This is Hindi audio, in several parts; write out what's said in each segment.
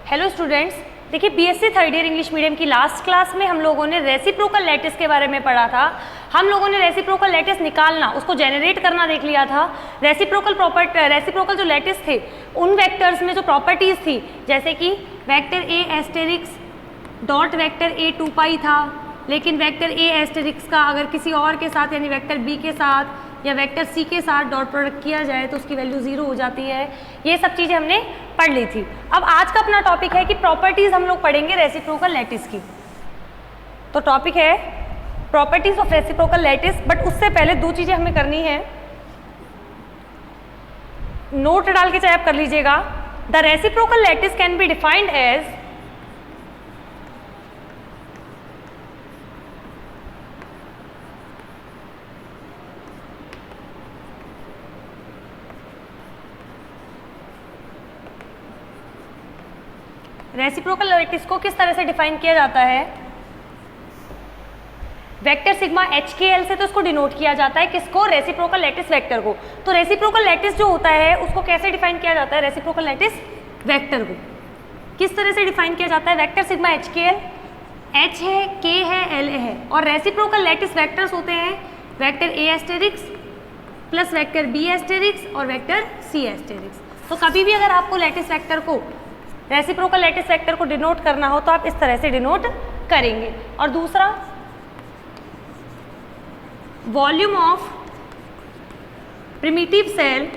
हेलो स्टूडेंट्स, देखिए BSc third year English medium की लास्ट क्लास में हम लोगों ने रेसिप्रोकल लैटिस के बारे में पढ़ा था। हम लोगों ने रेसिप्रोकल लैटिस निकालना, उसको जेनरेट करना देख लिया था। रेसिप्रोकल जो लैटिस थे उन वेक्टर्स में जो प्रॉपर्टीज थी, जैसे कि vector A asterisk dot vector ए 2 पाई था, लेकिन वेक्टर ए एस्टेरिक्स का अगर किसी और के साथ यानी वेक्टर बी के साथ या वेक्टर सी के साथ डॉट प्रोडक्ट किया जाए तो उसकी वैल्यू 0 हो जाती है। ये सब चीज़ें हमने पढ़ ली थी। अब आज का अपना टॉपिक है कि प्रॉपर्टीज़ हम लोग पढ़ेंगे रेसिप्रोकल लैटिस की। तो टॉपिक है properties of reciprocal lattice, but उससे पहले दो चीज़ें हमें करनी है। नोट डाल के चाहे आप कर लीजिएगा। The reciprocal lattice can be defined as reciprocal lattice को किस तरह से डिफाइन किया जाता है? वेक्टर सिग्मा एच के एल से तो उसको डिनोट किया जाता है, किसको? रेसिप्रोकल लैटिस वेक्टर को। तो रेसिप्रोकल लैटिस जो होता है उसको कैसे डिफाइन किया जाता है? रेसिप्रोकल लैटिस वेक्टर को किस तरह से डिफाइन किया जाता है? वेक्टर सिग्मा एच के एल, एच है, के है, एल है, और रेसिप्रोकल लैटिस वेक्टर्स होते हैं वेक्टर ए asterisk plus vector B asterisk और वेक्टर सी एस्टेरिक्स। तो कभी भी अगर आपको लैटिस वेक्टर को, रेसिप्रोकल लैटिस वेक्टर को डिनोट करना हो तो आप इस तरह से डिनोट करेंगे। और दूसरा, volume of primitive cell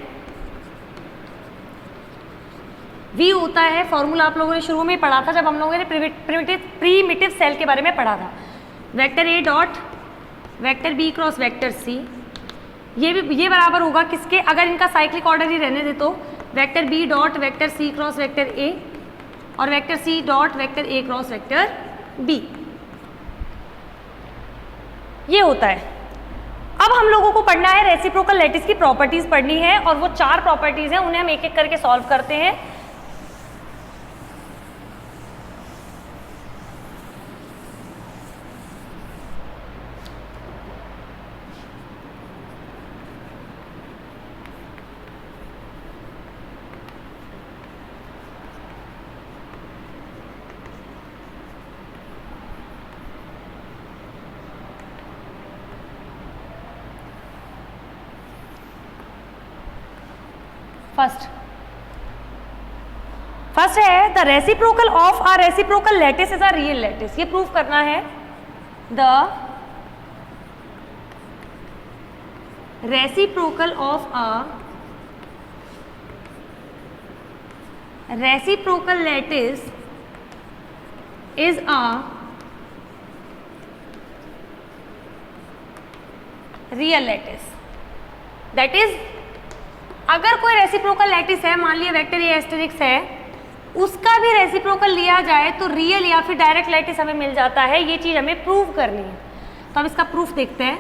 V होता है, फॉर्मूला आप लोगों ने शुरू में पढ़ा था जब हम लोगों ने प्रीमिटिव सेल के बारे में पढ़ा था। वेक्टर ए dot vector B cross vector सी, ये बराबर होगा किसके? अगर इनका साइक्लिक ऑर्डर ही रहने दे तो vector b dot vector c cross vector a और vector c dot vector a cross vector b, ये होता है। अब हम लोगों को पढ़ना है रेसिप्रोकल लैटिस की प्रॉपर्टीज पढ़नी है, और वो 4 प्रॉपर्टीज हैं, उन्हें हम एक एक करके सॉल्व करते हैं। फर्स्ट है the reciprocal of a reciprocal lattice is a real lattice. ये प्रूफ करना है। The reciprocal of a reciprocal lattice is a real lattice. That is, अगर कोई रेसिप्रोकल लैटिस है, मान लिया वेक्टर ए एस्टेरिक्स है, उसका भी रेसिप्रोकल लिया जाए तो रियल या फिर डायरेक्ट लैटिस हमें मिल जाता है। ये चीज हमें प्रूव करनी है। तो अब इसका प्रूफ देखते हैं।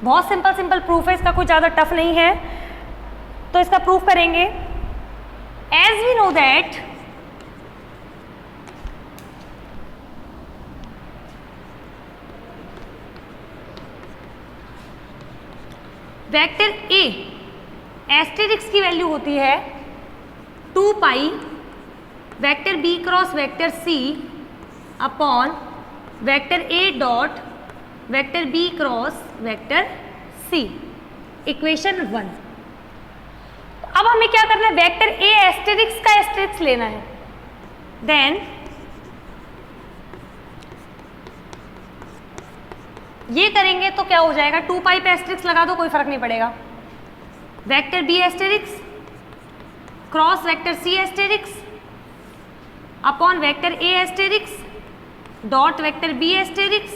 बहुत सिंपल प्रूफ है, इसका कोई ज्यादा टफ नहीं है। तो इसका प्रूफ करेंगे। As we know that vector A asterisk की वैल्यू होती है 2 pi vector B cross vector c upon vector ए dot vector B cross vector c, equation 1। अब हमें क्या करना है? वेक्टर ए एस्टेरिक्स का एस्टेरिक्स लेना है। देन ये करेंगे तो क्या हो जाएगा? 2 पाई पे एस्टेरिक्स लगा दो, कोई फर्क नहीं पड़ेगा। Vector B asterisk cross vector सी एस्टेरिक्स अपॉन वेक्टर ए asterisk dot vector B asterisk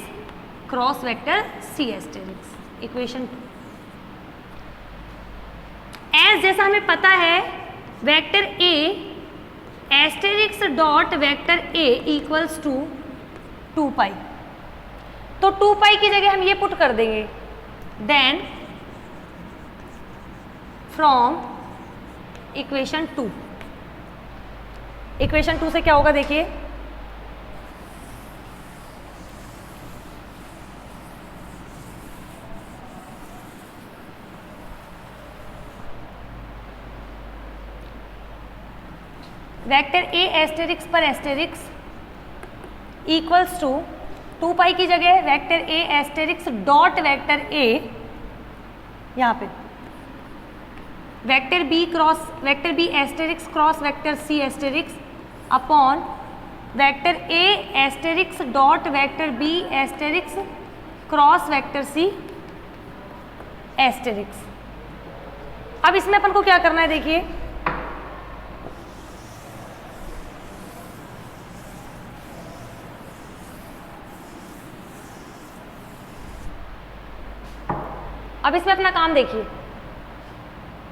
cross vector सी एस्टेरिक्स, इक्वेशन 2। एज जैसा हमें पता है vector A asterisk dot vector a equals to 2 pi, तो 2 पाई की जगह हम ये पुट कर देंगे। देन फ्रॉम इक्वेशन 2, इक्वेशन 2 से क्या होगा देखिए, वेक्टर ए एस्टेरिक्स पर एस्टेरिक्स इक्वल्स टू 2 पाई की जगह vector A asterisk dot vector a, यहाँ पे vector B asterisk cross vector सी एस्टेरिक्स अपॉन वेक्टर ए asterisk dot vector B asterisk cross vector सी एस्टेरिक्स। अब इसमें अपन को क्या करना है, देखिए अब इसमें अपना काम देखिए,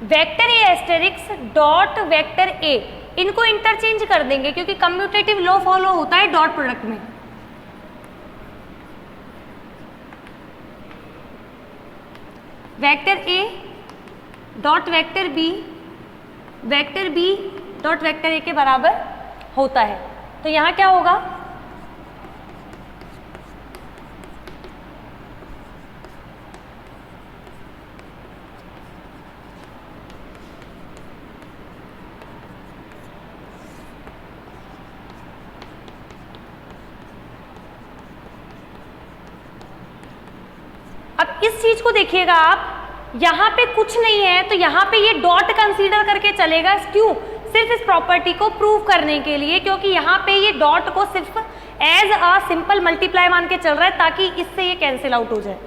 वेक्टर ए एस्टेरिक्स डॉट वेक्टर ए, इनको इंटरचेंज कर देंगे क्योंकि कम्यूटेटिव लॉ फॉलो होता है डॉट प्रोडक्ट में। Vector A dot vector b dot vector a के बराबर होता है। तो यहां क्या होगा, अब इस चीज को देखिएगा आप, यहां पे कुछ नहीं है तो यहां पे ये डॉट कंसीडर करके चलेगा। क्यों? सिर्फ इस प्रॉपर्टी को प्रूव करने के लिए, क्योंकि यहाँ पे ये डॉट को सिर्फ एज अ सिंपल मल्टीप्लाई मान के चल रहा है ताकि इससे ये कैंसिल आउट हो जाए।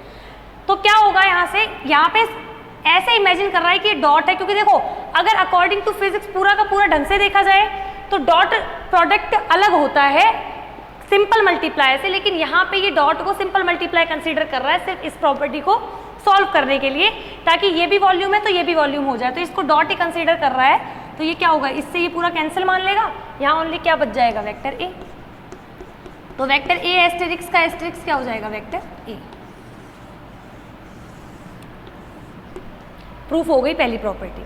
तो क्या होगा, यहाँ पे ऐसे इमेजिन कर रहा है कि ये डॉट है, क्योंकि देखो अगर अकॉर्डिंग टू फिजिक्स पूरा का पूरा ढंग से देखा जाए तो डॉट प्रोडक्ट अलग होता है सिंपल मल्टीप्लाई से, लेकिन यहाँ पे ये डॉट को सिंपल मल्टीप्लाई कंसीडर कर रहा है सिर्फ इस प्रॉपर्टी को सॉल्व करने के लिए, ताकि ये भी वॉल्यूम है तो ये भी वॉल्यूम हो जाए। तो इसको डॉट ही कंसीडर कर रहा है, तो ये क्या होगा, इससे ये पूरा कैंसिल मान लेगा। यहाँ ओनली क्या बच जाएगा, वेक्टर ए। तो वेक्टर ए एस्टेरिक्स का एस्टेरिक्स क्या हो जाएगा, वेक्टर ए। प्रूफ हो गई पहली प्रॉपर्टी।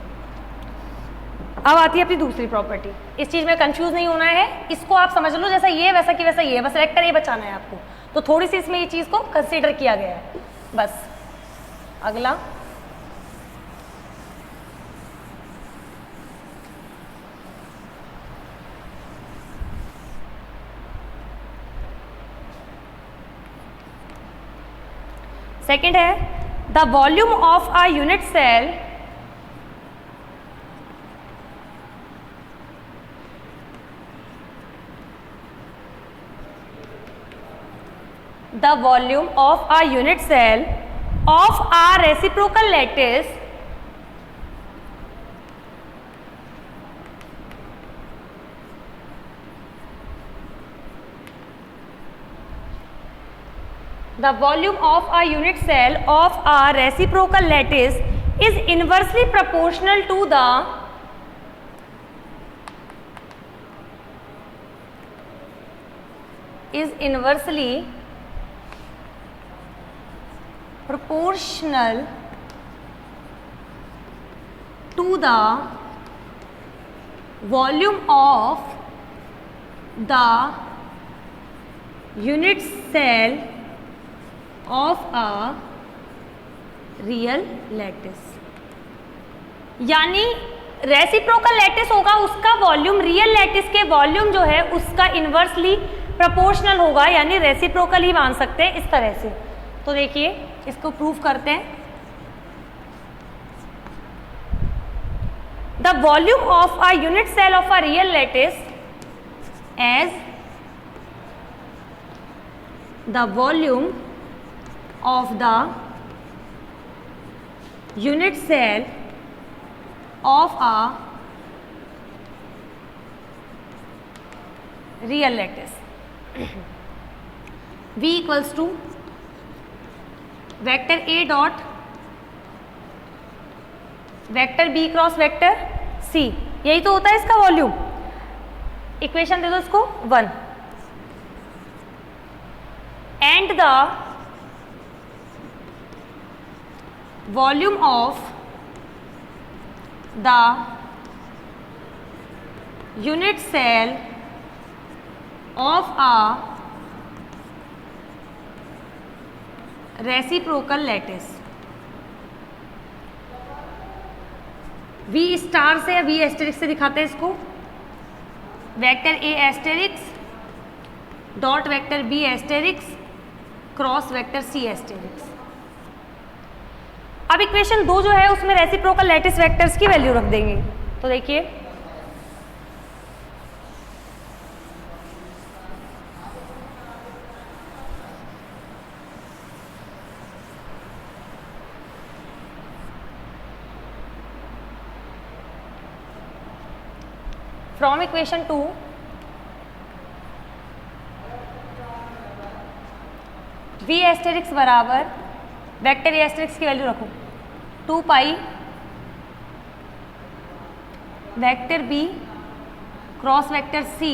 अब आती है अपनी दूसरी प्रॉपर्टी। इस चीज में कंफ्यूज नहीं होना है, इसको आप समझ लो जैसा ये वैसा कि वैसा ये, बस वेक्टर ए बचाना है आपको। तो थोड़ी सी इसमें ये चीज को कंसीडर किया गया है बस। अगला सेकंड है, the volume of a unit cell of a reciprocal lattice is inversely proportional to the volume of the unit cell of a real lattice। यानी रेसिप्रोकल लैटिस होगा, उसका वॉल्यूम रियल लैटिस के वॉल्यूम जो है उसका इनवर्सली प्रोपोर्शनल होगा, यानी रेसिप्रोकल ही मान सकते हैं इस तरह से। तो देखिए इसको प्रूफ करते हैं। The volume of a unit cell of a real lattice as the volume of the unit cell of a real lattice V equals to vector A dot vector B cross vector c, यही तो होता है इसका वॉल्यूम। इक्वेशन दे दो इसको 1 and the volume of the unit cell of a reciprocal lattice. V star से या V एस्टेरिक्स से दिखाते हैं इसको। वेक्टर ए asterisk dot vector B asterisk cross vector सी एस्टेरिक्स। अब इक्वेशन 2 जो है उसमें रेसिप्रोकल लैटिस वेक्टर्स की वैल्यू रख देंगे। तो देखिए फ्रॉम इक्वेशन 2 वी एस्टेरिक्स बराबर वेक्टर ए एस्टेरिक्स की वैल्यू रखो 2 pi vector B cross vector c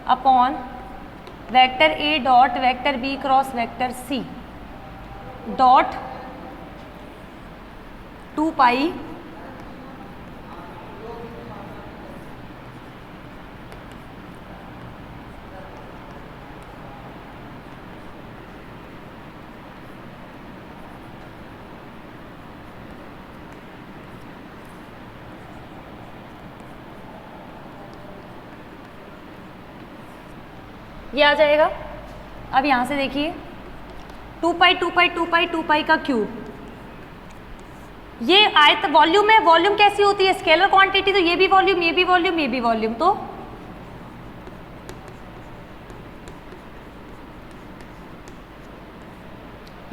upon vector ए dot vector B cross vector c dot 2 pi ये आ जाएगा। अब यहाँ से देखिए 2 पाई 2 पाई 2 पाई 2 पाई का क्यूब, ये आयत वॉल्यूम है। वॉल्यूम कैसी होती है? स्केलर क्वांटिटी, तो ये भी वॉल्यूम, ये भी वॉल्यूम, ये भी वॉल्यूम, तो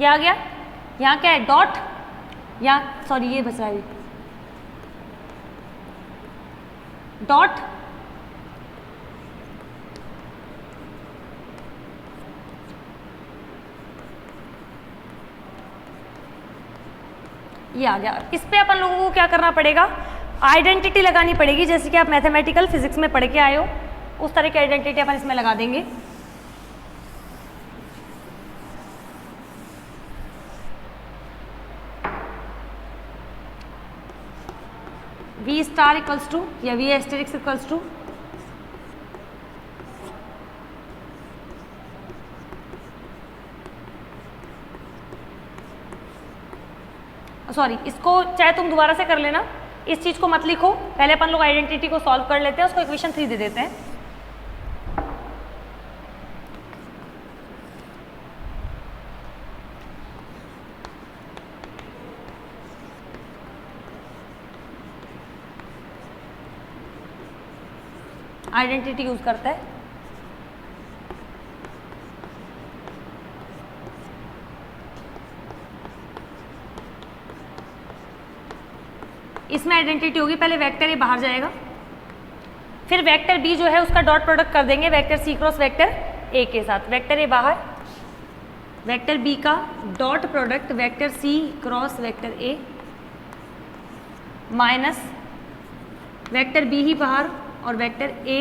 ये आ गया। यहाँ क्या है? डॉट, यहाँ सॉरी ये बच रहा है डॉट ये आ गया। इस पे अपन लोगों को क्या करना पड़ेगा? आइडेंटिटी लगानी पड़ेगी, जैसे कि आप मैथमेटिकल फिजिक्स में पढ़ के आए हो उस तरह की आइडेंटिटी अपन इसमें लगा देंगे। V स्टार इक्वल्स टू या V asterisk equals to sorry, इसको चाहे तुम दोबारा से कर लेना, इस चीज को मत लिखो, पहले अपन लोग आइडेंटिटी को सॉल्व कर लेते हैं, उसको इक्वेशन 3 दे देते हैं। आइडेंटिटी यूज करता है। इसमें आइडेंटिटी होगी, पहले वेक्टर ए बाहर जाएगा, फिर वेक्टर बी जो है उसका डॉट प्रोडक्ट कर देंगे vector c cross vector a के साथ। वेक्टर ए बाहर, वेक्टर बी का dot product vector c cross vector a minus vector b ही बाहर और vector A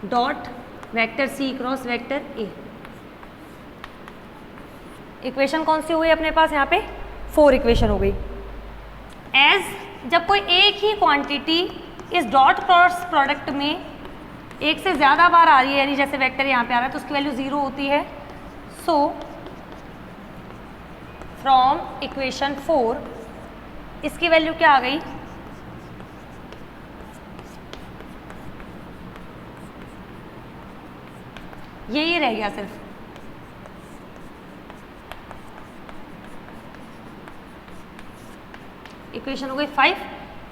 dot vector c cross vector a. Equation कौन सी हो गई अपने पास? यहाँ पे 4 इक्वेशन हो गई। एज जब कोई एक ही क्वांटिटी इस डॉट क्रॉस प्रोडक्ट में एक से ज़्यादा बार आ रही है, यानी जैसे वेक्टर यहाँ पे आ रहा है तो उसकी वैल्यू 0 होती है। सो फ्रॉम इक्वेशन 4 इसकी वैल्यू क्या आ गई? यही रह गया सिर्फ। इक्वेशन हो गई 5।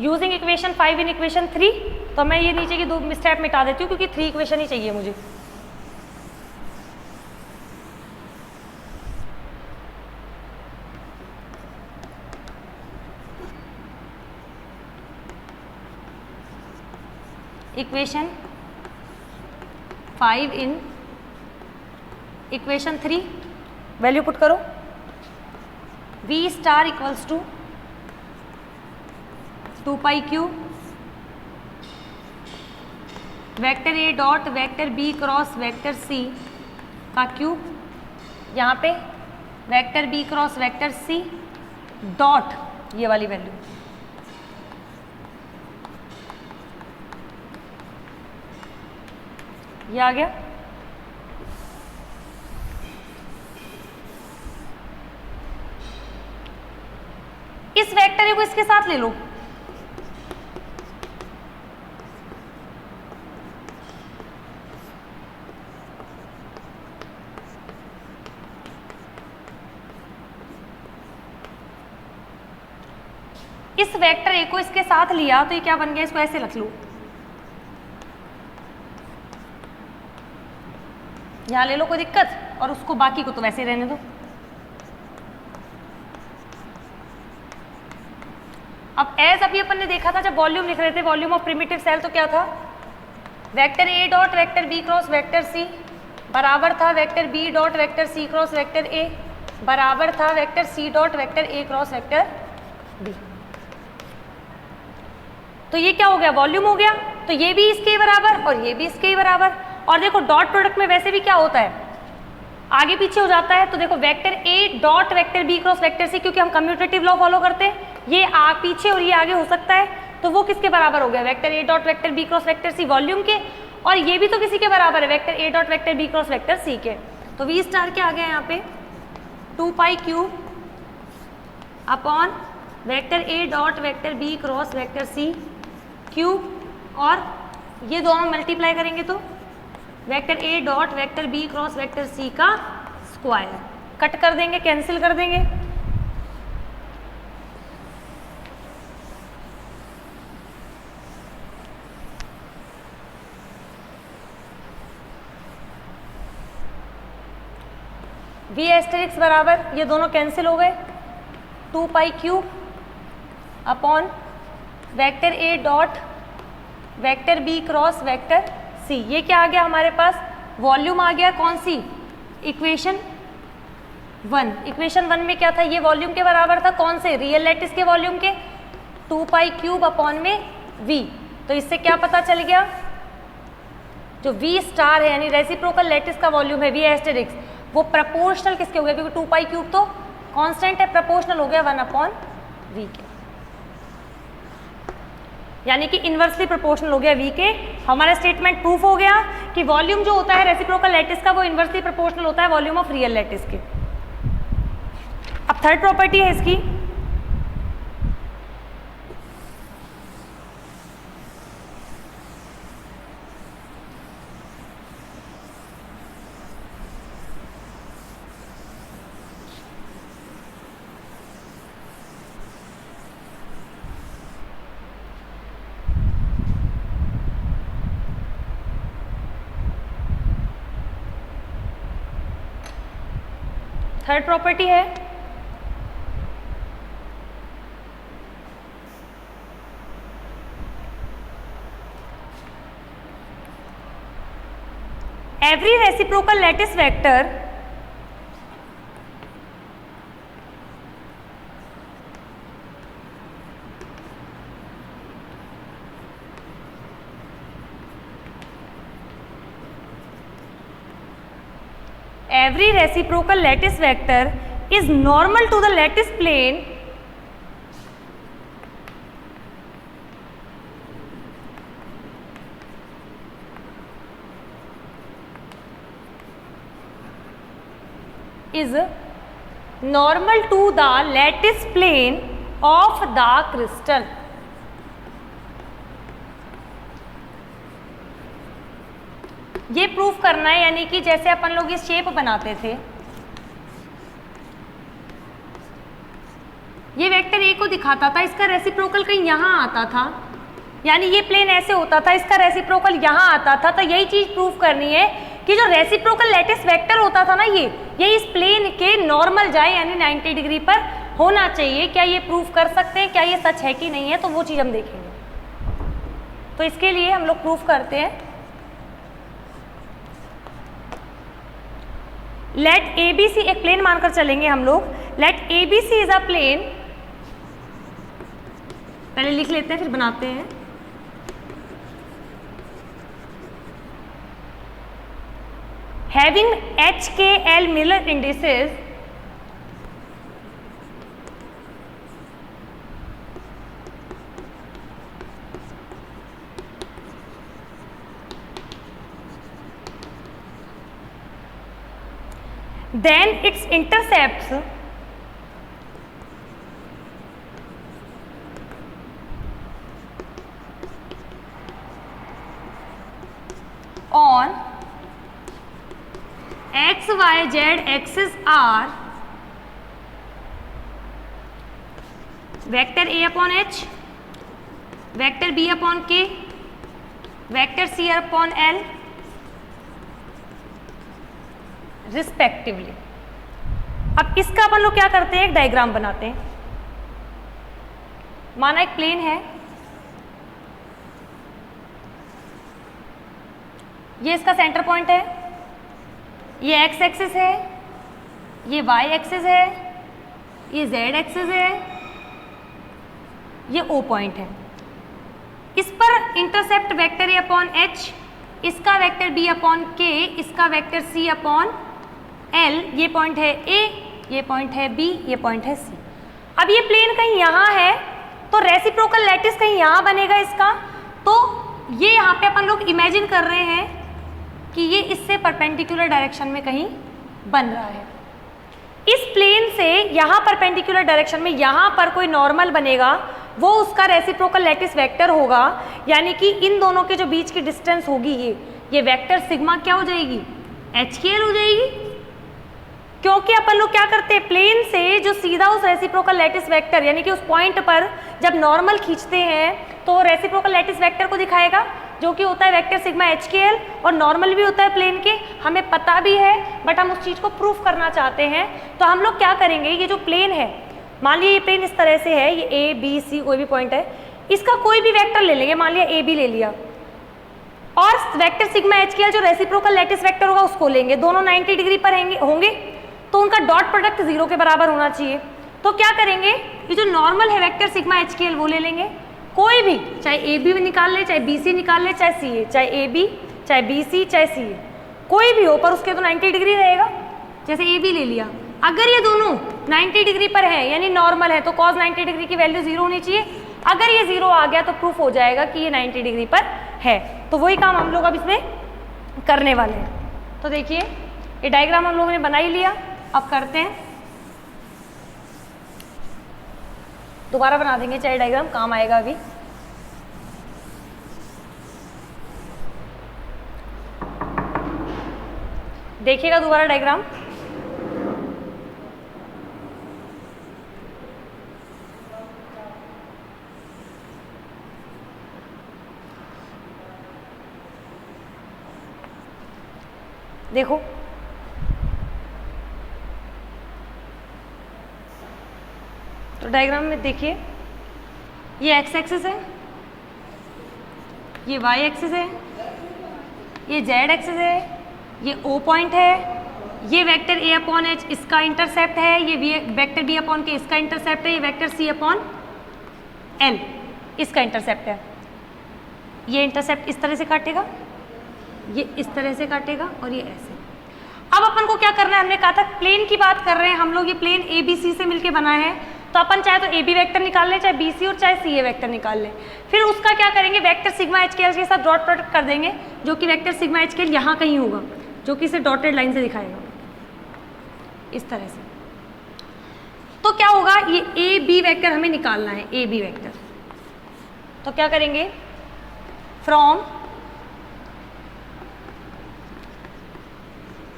यूजिंग इक्वेशन 5 इन इक्वेशन 3, तो मैं ये नीचे की 2 स्टेप मिटा देती हूँ क्योंकि 3 इक्वेशन ही चाहिए मुझे। Equation 5 in equation 3 value put करो। V star equals to 2 pi cube vector A dot vector B cross vector c का क्यूब, यहाँ पे vector B cross vector c dot ये वाली वैल्यू, ये आ गया। इस वेक्टर को इसके साथ ले लो, इस वेक्टर ए को इसके साथ लिया तो ये क्या बन गया, इसको ऐसे रख लो, यहां ले लो, कोई दिक्कत, और उसको बाकी को तो वैसे रहने दो। अब एज अभी अपन ने देखा था जब वॉल्यूम लिख रहे थे, वॉल्यूम ऑफ प्रिमिटिव सेल, तो क्या था, वेक्टर ए dot vector B cross vector c बराबर था vector b dot vector c cross vector a बराबर था vector c dot vector a cross vector b. तो ये क्या हो गया, वॉल्यूम हो गया, तो ये भी इसके बराबर और ये भी इसके बराबर। और देखो डॉट प्रोडक्ट में वैसे भी क्या होता है, आगे पीछे हो जाता है, तो देखो वेक्टर ए dot vector B cross vector c, क्योंकि हम कम्यूटेटिव लॉ फॉलो करते हैं, ये पीछे और ये आगे हो सकता है, तो वो किसके बराबर हो गया, वेक्टर ए dot vector B cross vector c volume के, और ये भी तो किसी के बराबर है, वेक्टर ए dot vector B cross vector c के। तो वी स्टार क्या आ गया यहाँ पे, 2 पाई क्यूब अपॉन वेक्टर ए dot vector B cross vector c cube, और ये दोनों मल्टीप्लाई करेंगे तो वेक्टर ए dot vector B cross vector c का स्क्वायर, कट कर देंगे, कैंसिल कर देंगे, वी एस्टेरिक्स बराबर, ये दोनों कैंसिल हो गए, 2 पाई क्यूब अपॉन वेक्टर ए dot vector B cross vector सी। ये क्या आ गया हमारे पास, वॉल्यूम आ गया, कौन सी, इक्वेशन 1। इक्वेशन 1 में क्या था, ये वॉल्यूम के बराबर था, कौन से, रियल लैटिस के वॉल्यूम के, 2 पाई क्यूब अपॉन में v। तो इससे क्या पता चल गया, जो v स्टार है यानी रेसिप्रोकल लैटिस का वॉल्यूम है, वी एस्टेरिक्स, वो प्रपोर्शनल किसके हो गया, क्योंकि 2 पाई क्यूब तो कांस्टेंट है, प्रपोर्शनल हो गया 1 अपॉन v के, यानी कि इनवर्सली प्रोपोर्शनल हो गया v के। हमारा स्टेटमेंट प्रूफ हो गया कि वॉल्यूम जो होता है रेसिप्रोकल लैटिस का वो इनवर्सली प्रोपोर्शनल होता है वॉल्यूम ऑफ रियल लैटिस के। अब थर्ड प्रॉपर्टी है इसकी, थर्ड प्रॉपर्टी है every reciprocal lattice vector every reciprocal lattice vector is normal to the lattice plane is normal to the lattice plane of the crystal। ये प्रूफ करना है, यानी कि जैसे अपन लोग ये शेप बनाते थे, ये वेक्टर ए को दिखाता था, इसका रेसिप्रोकल कहीं यहाँ आता था, यानी ये प्लेन ऐसे होता था, इसका रेसिप्रोकल यहाँ आता था। तो यही चीज प्रूफ करनी है कि जो रेसिप्रोकल लैटिस वेक्टर होता था ना, ये इस प्लेन के नॉर्मल जाए, यानी 90 डिग्री पर होना चाहिए। क्या ये प्रूफ कर सकते हैं, क्या ये सच है कि नहीं है, तो वो चीज हम देखेंगे। तो इसके लिए हम लोग प्रूफ करते हैं, लेट ए बी सी, एक प्लेन मानकर चलेंगे हम लोग, let a b c is a plane, पहले लिख लेते हैं फिर बनाते हैं। हैविंग एच के l Miller indices then its intercepts on x y z axis are vector a upon H, vector b upon k, vector c upon l respectively. अब इसका अपन लोग क्या करते हैं, एक डायग्राम बनाते हैं। माना एक प्लेन है, ये इसका सेंटर पॉइंट है, ये एक्स एक्सिस है, ये वाई एक्सिस है, ये जेड एक्सिस है, ये ओ पॉइंट है। इस पर intercept vector a upon H, इसका वेक्टर बी अपॉन के, इसका वेक्टर सी अपॉन एल, ये पॉइंट है ए, ये पॉइंट है बी, ये पॉइंट है सी। अब ये प्लेन कहीं यहाँ है तो रेसिप्रोकल लैटिस कहीं यहाँ बनेगा इसका, तो ये यहाँ पे अपन लोग इमेजिन कर रहे हैं कि ये इससे परपेंडिकुलर डायरेक्शन में कहीं बन रहा है। इस प्लेन से यहाँ परपेंडिकुलर डायरेक्शन में यहाँ पर कोई नॉर्मल बनेगा, वो उसका रेसिप्रोकल लैटिस वेक्टर होगा, यानी कि इन दोनों के जो बीच की डिस्टेंस होगी ये वेक्टर सिग्मा क्या हो जाएगी, एच की एल हो जाएगी। क्योंकि अपन लोग क्या करते हैं, प्लेन से जो सीधा उस रेसिप्रोकल लैटिस वेक्टर यानी कि उस पॉइंट पर जब नॉर्मल खींचते हैं तो रेसिप्रोकल लैटिस वेक्टर को दिखाएगा, जो कि होता है वेक्टर सिग्मा एच के एल, और नॉर्मल भी होता है प्लेन के, हमें पता भी है, बट हम उस चीज़ को प्रूफ करना चाहते हैं। तो हम लोग क्या करेंगे, ये जो प्लेन है, मान लिया ये प्लेन इस तरह से है, ये ए बी सी कोई भी पॉइंट है, इसका कोई भी वेक्टर ले लेंगे, मान लिया ए बी ले लिया, और वेक्टर सिग्मा एच के एल जो रेसिप्रोकल लैटिस वेक्टर होगा उसको लेंगे, दोनों 90 डिग्री पर होंगे, तो उनका डॉट प्रोडक्ट 0 के बराबर होना चाहिए। तो क्या करेंगे, ये जो नॉर्मल है वेक्टर सिग्मा एच के एल वो ले लेंगे, कोई भी, चाहे ए बी निकाल ले, चाहे बी सी निकाल ले, चाहे सी ए, चाहे ए बी, चाहे बी सी, चाहे सी ए, कोई भी हो, पर उसके तो 90 डिग्री रहेगा। जैसे ए बी ले लिया, अगर ये दोनों 90 डिग्री पर है यानी नॉर्मल है, तो कॉस 90 डिग्री की वैल्यू 0 होनी चाहिए। अगर ये 0 आ गया तो प्रूफ हो जाएगा कि ये 90 डिग्री पर है। तो वही काम हम लोग अब इसमें करने वाले हैं। तो देखिए ये डायग्राम हम लोगों ने बना ही लिया, अब करते हैं, दोबारा बना देंगे, चाहे डायग्राम काम आएगा अभी। देखिएगा दोबारा डायग्राम, देखो तो डायग्राम में देखिए, ये एक्स एक्सिस है, ये वाई एक्सिस है, ये जेड एक्सिस है, ये ओ पॉइंट है, ये वेक्टर ए अपॉन एच इसका इंटरसेप्ट है, ये वेक्टर बी अपॉन के इसका इंटरसेप्ट है, ये वेक्टर सी अपॉन एल इसका इंटरसेप्ट है। ये इंटरसेप्ट इस तरह से काटेगा, ये इस तरह से काटेगा, और ये ऐसे। अब अपन को क्या करना है, हमने कहा था प्लेन की बात कर रहे हैं हम लोग, ये प्लेन ए बी सी से मिलके बना है, तो अपन चाहे तो ए बी वैक्टर निकाल लें, चाहे बी सी और चाहे सी ए वैक्टर निकाल लें। फिर उसका क्या करेंगे, वेक्टर सिग्मा एच के एल के साथ डॉट प्रोडक्ट कर देंगे, जो कि वेक्टर सिग्मा एच के एल यहाँ कहीं होगा, जो कि इसे डॉटेड लाइन से दिखाएगा इस तरह से। तो क्या होगा, ये ए बी वैक्टर हमें निकालना है, ए बी वैक्टर। तो क्या करेंगे, from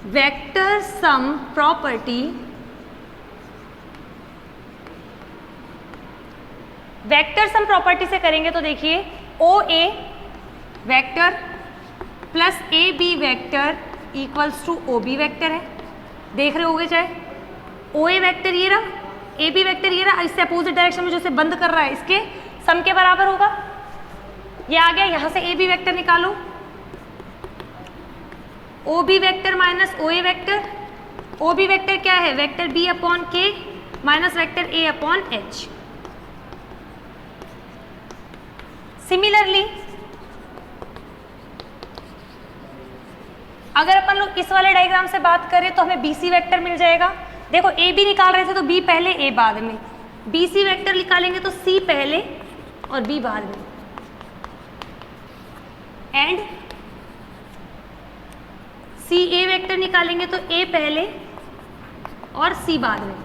vector sum property, vector sum property से करेंगे तो देखिए o a vector plus a b vector equals to o b vector है, देख रहे होगे, चाहे ओ ए वेक्टर ये रहा, ए बी वेक्टर ये रहा, इससे अपोजिट डायरेक्शन में जो इसे बंद कर रहा है इसके सम के बराबर होगा। ये आ गया, यहाँ से ए बी वेक्टर निकालो, ओ b vector minus O a vector, O b vector क्या है, वेक्टर बी अपॉन के minus vector a upon H. Similarly अगर अपन लोग इस वाले डायग्राम से बात करें तो हमें बी सी वेक्टर मिल जाएगा। देखो ए बी निकाल रहे थे तो बी पहले ए बाद में, बी सी वेक्टर निकालेंगे तो सी पहले और बी बाद में, एंड सी ए वेक्टर निकालेंगे तो ए पहले और सी बाद में।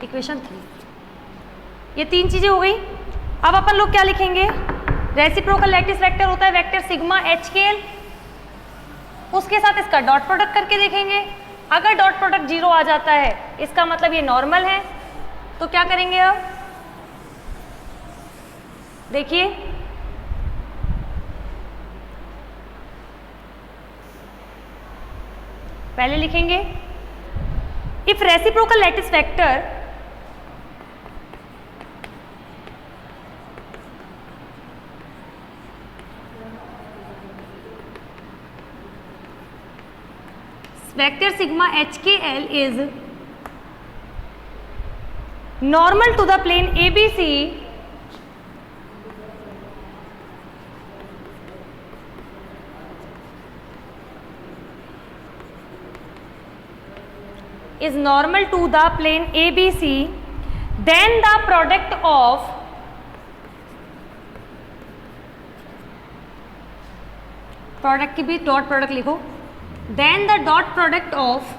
इक्वेशन 3, ये 3 चीजें हो गई। अब अपन लोग क्या लिखेंगे, रेसिप्रोकल लैटिस वेक्टर होता है वेक्टर सिग्मा एच के एल, उसके साथ इसका डॉट प्रोडक्ट करके देखेंगे। अगर डॉट प्रोडक्ट 0 आ जाता है इसका मतलब ये नॉर्मल है, तो क्या करेंगे अब देखिए, पहले लिखेंगे if reciprocal lattice vector vector sigma HKL is normal to the plane ABC is normal to the plane ABC, then the product of product की भी डॉट प्रोडक्ट लिखो, then the dot product of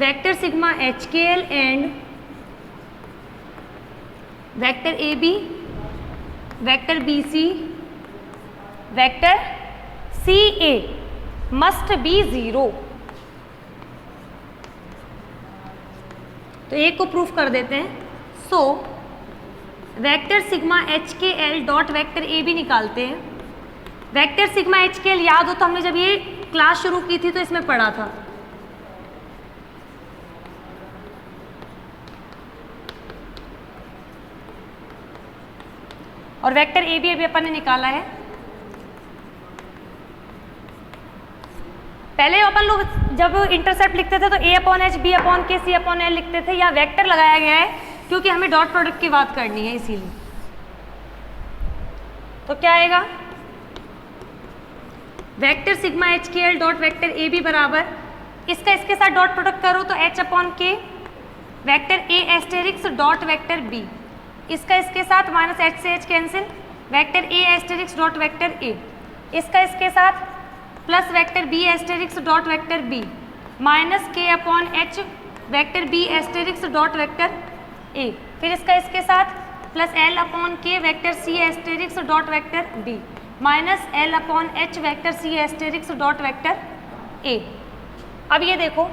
vector sigma HKL and vector AB, vector BC, vector CA must be 0। तो एक को प्रूफ कर देते हैं। So vector sigma HKL dot vector AB निकालते हैं। वेक्टर सिग्मा HKL याद हो तो हमने जब ये क्लास शुरू की थी तो इसमें पढ़ा था। और वेक्टर AB अभी अपन ने निकाला है। पहले अपन लोग जब इंटरसेप्ट लिखते थे तो A/H, B/K, C/L लिखते थे, या वेक्टर लगाया गया है क्योंकि हमें डॉट प्रोडक्ट की बात करनी है इसीलिए। तो क्या आएगा, vector sigma HKL dot vector AB बराबर, इसका इसके साथ डॉट प्रोडक्ट करो तो H/K vector A asterisk dot vector B, इसका इसके साथ माइनस H से H cancel, vector A asterisk dot vector A, इसका इसके साथ plus vector B asterisk dot vector B minus K/H vector B asterisk dot vector A, फिर इसका इसके साथ plus L/K vector C asterisk dot vector B minus L/H vector C asterisk dot vector A। अब ये देखो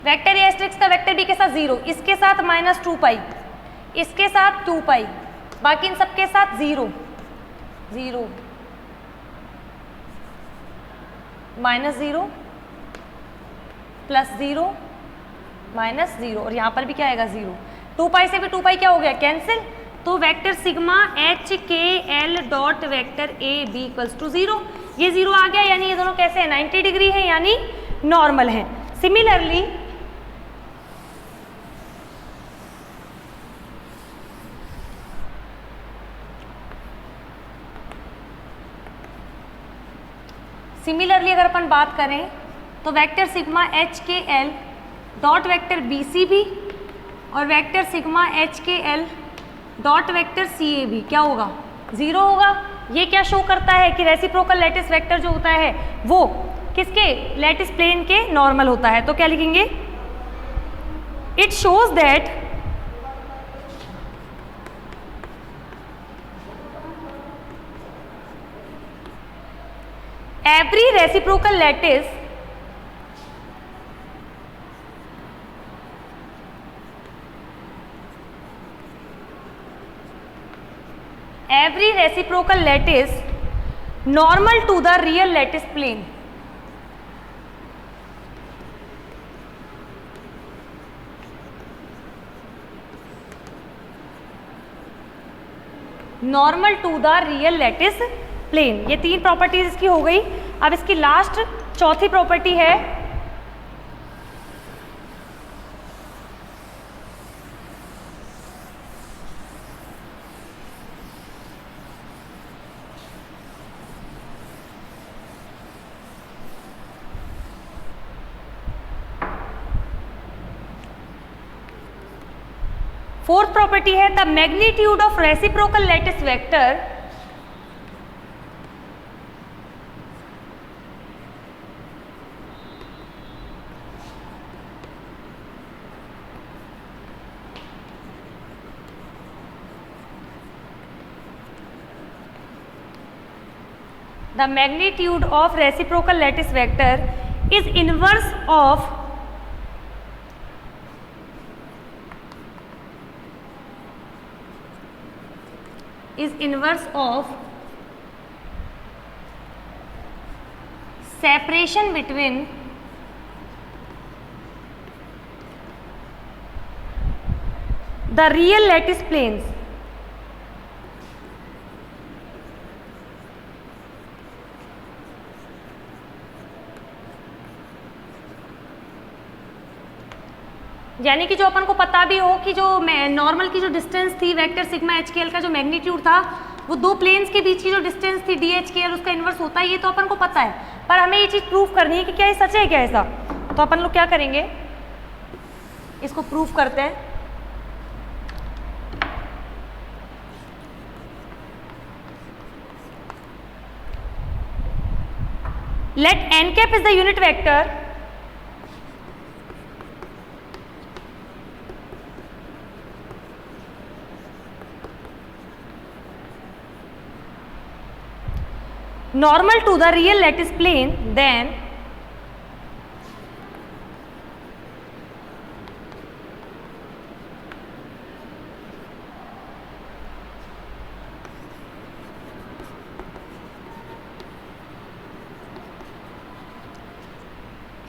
वेक्टर A एस्टेरिक्स का वेक्टर B के साथ 0, इसके साथ माइनस 2 पाई, इसके साथ 2 पाई, बाकी इन सबके साथ 0 0 माइनस 0 प्लस 0 माइनस 0, और यहाँ पर भी क्या आएगा 0। 2 पाई से भी 2 पाई क्या हो गया, कैंसिल। तो vector sigma HKL dot vector AB equals to 0, ये 0 आ गया, यानी ये दोनों कैसे हैं, 90 डिग्री है, यानी नॉर्मल है। सिमिलरली अगर अपन बात करें तो vector sigma HKL dot vector BC भी और vector sigma HKL dot vector CA भी क्या होगा, 0 होगा। ये क्या शो करता है कि रेसिप्रोकल लैटिस वेक्टर जो होता है वो किसके, लैटिस प्लेन के नॉर्मल होता है। तो क्या लिखेंगे, it shows that every reciprocal lattice normal to the real lattice plane। Normal to the real lattice plane, ये 3 प्रॉपर्टीज इसकी हो गई। अब इसकी लास्ट चौथी प्रॉपर्टी है फोर्थ प्रॉपर्टी है the magnitude of reciprocal lattice vector the magnitude of reciprocal lattice vector is inverse of separation between the real lattice planes यानी कि जो अपन को पता भी हो कि जो नॉर्मल की जो डिस्टेंस थी वेक्टर सिग्मा एच के एल का जो मैग्नीट्यूड था वो दो प्लेन्स के बीच की जो डिस्टेंस थी डी एच के एल उसका इन्वर्स होता है, ये तो अपन को पता है, पर हमें ये चीज़ प्रूव करनी है कि क्या ये सच है क्या ऐसा। तो अपन लोग क्या करेंगे, इसको प्रूव करते हैं। Let n cap is the unit vector normal to the real lattice plane, then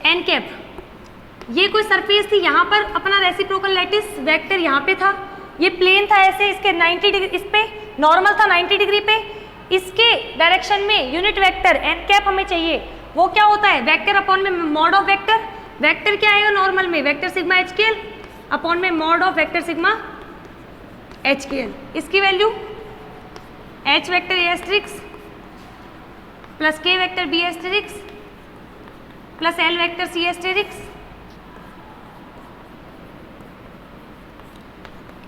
n cap ये कोई सरफेस थी, यहाँ पर अपना रेसिप्रोकल लैटिस वेक्टर यहाँ पे था, ये प्लेन था ऐसे, इसके 90 डिग्री, इस पे नॉर्मल था 90 डिग्री पे, इसके डायरेक्शन में यूनिट वेक्टर एन कैप हमें चाहिए। वो क्या होता है, वेक्टर अपॉन में मॉड ऑफ वेक्टर, वेक्टर क्या आएगा नॉर्मल में वेक्टर सिग्मा एच के एल अपॉन में mod of vector sigma H के एल। इसकी value h vector A asterisk plus k vector B asterisk plus l vector C asterisk.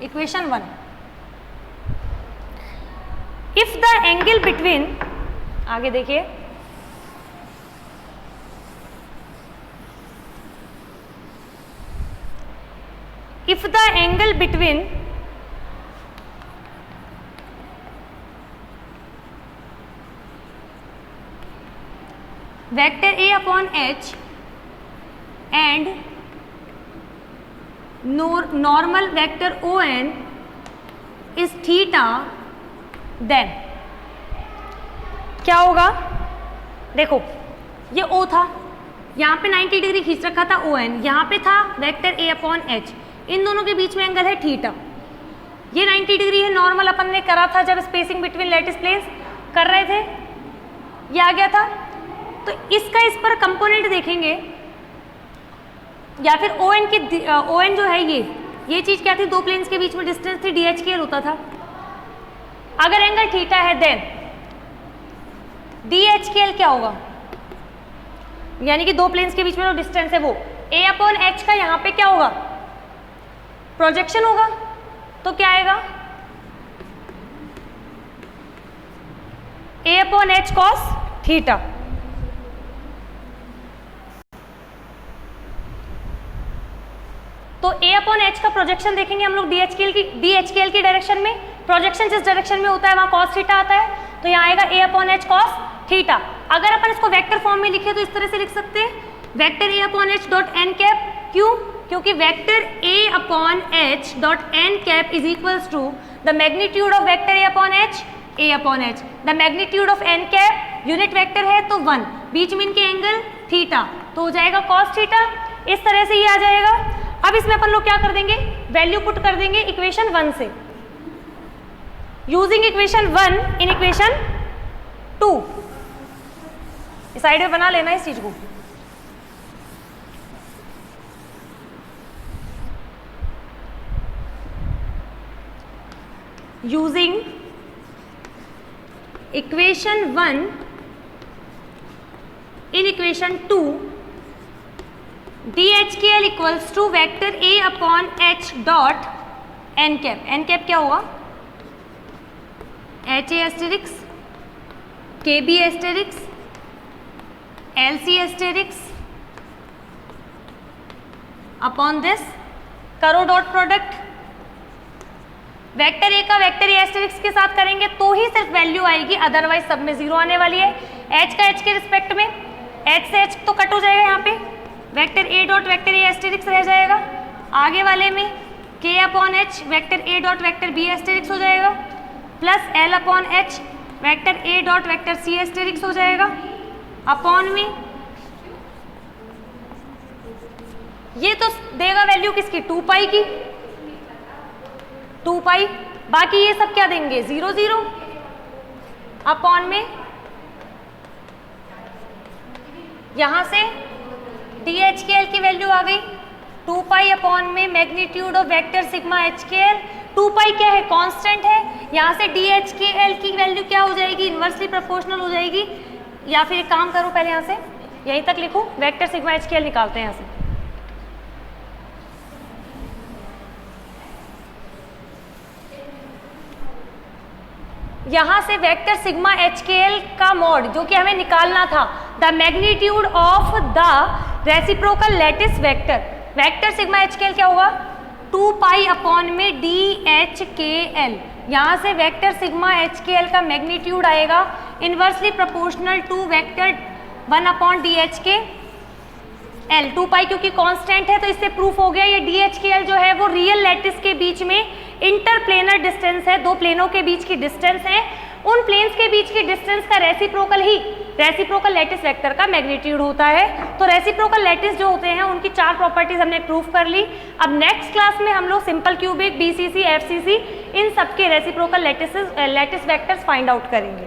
Equation 1, if the angle between, आगे देखिए, if the angle between vector A upon H and normal vector ON is theta, then क्या होगा, देखो ये O था, यहाँ पे 90 डिग्री खींच रखा था ON, यहाँ पे था वेक्टर A अपॉन H, इन दोनों के बीच में एंगल है थीटा, ये 90 डिग्री है, नॉर्मल अपन ने करा था जब स्पेसिंग बिटवीन लैटिस प्लेन्स कर रहे थे, ये आ गया था। तो इसका इस पर कंपोनेंट देखेंगे या फिर ON जो है ये चीज़ क्या थी, दो प्लेन्स के बीच में डिस्टेंस थी, DH होता था। अगर एंगल थीटा है देन DH क्या होगा, यानी कि दो प्लेन्स के बीच में जो डिस्टेंस है वो A अपॉन H का यहाँ पे क्या होगा, प्रोजेक्शन होगा, तो क्या आएगा A upon H cos theta. तो A अपॉन H का प्रोजेक्शन देखेंगे हम लोग DH की डायरेक्शन में, प्रोजेक्शन जिस डायरेक्शन में होता है वहाँ कॉस थीटा आता है, तो यहाँ आएगा A upon H cos theta. अगर अपन इसको वेक्टर फॉर्म में लिखे तो इस तरह से लिख सकते हैं vector A upon H dot n cap, क्यों, क्योंकि vector A upon H dot n cap is equals to the magnitude of vector A upon H, A upon H, the magnitude of n cap unit vector है तो 1, बीच में इनके एंगल थीटा, तो हो जाएगा कॉस थीटा, इस तरह से ये आ जाएगा। अब इसमें अपन लोग क्या कर देंगे, वैल्यू पुट कर देंगे इक्वेशन 1 से, यूजिंग इक्वेशन 1 इन इक्वेशन 2, इस साइड में बना लेना इस चीज को। Using equation 1 in equation 2, DHKL equals to vector A upon H dot n cap, n cap क्या होगा, HA asterisk, KB asterisk, LC asterisk upon this, करो डॉट प्रोडक्ट, वेक्टर A का वेक्टर A एस्टेरिक्स के साथ करेंगे तो ही सिर्फ वैल्यू आएगी, अदरवाइज सब में जीरो आने वाली है। H का H के रिस्पेक्ट में, एच से एच तो कट हो जाएगा यहाँ पे, वेक्टर ए डॉट वेक्टर ए एस्टेरिक्स रह जाएगा। आगे वाले में के अपॉन एच वेक्टर ए डॉट वेक्टर बी एस्टेरिक्स हो जाएगा, plus L upon H vector ए डॉट वेक्टर सी एस्टेरिक्स हो जाएगा, अपॉन में ये तो देगा वैल्यू किसकी, 2 पाई की, 2 पाई। बाकी ये सब क्या देंगे, 0 0, अपॉन में यहां से डी एच के एल की वैल्यू आ गई 2 पाई अपॉन में magnitude of vector sigma H के एल। 2 पाई क्या है, कांस्टेंट है। यहाँ से डी एच के एल की वैल्यू क्या हो जाएगी, इन्वर्सली प्रोपोर्शनल हो जाएगी। या फिर एक काम करूँ, पहले यहाँ से यहीं तक लिखूँ, वेक्टर सिग्मा एच के एल निकालते हैं यहाँ से। यहाँ से वेक्टर सिग्मा एच के एल का मॉड जो कि हमें निकालना था, the magnitude of the reciprocal lattice vector, vector sigma H के एल क्या होगा, 2 पाई अपॉन में डी एच के एल। यहाँ से वेक्टर सिग्मा एच के एल का मैग्नीट्यूड आएगा inversely proportional to vector 1 upon D H के एल। 2 पाई क्योंकि कांस्टेंट है तो इससे प्रूफ हो गया। ये डी एच के एल जो है वो रियल लैटिस के बीच में इंटरप्लेनर डिस्टेंस है, दो प्लेनों के बीच की डिस्टेंस है। उन प्लेन्स के बीच की डिस्टेंस का रेसिप्रोकल ही रेसिप्रोकल लैटिस वेक्टर का मैग्नीट्यूड होता है। तो रेसिप्रोकल लैटिस जो होते हैं उनकी 4 प्रॉपर्टीज हमने प्रूफ कर ली। अब नेक्स्ट क्लास में हम लोग सिंपल क्यूबिक, बीसीसी, एफसीसी इन सबके reciprocal lattice vectors find out करेंगे।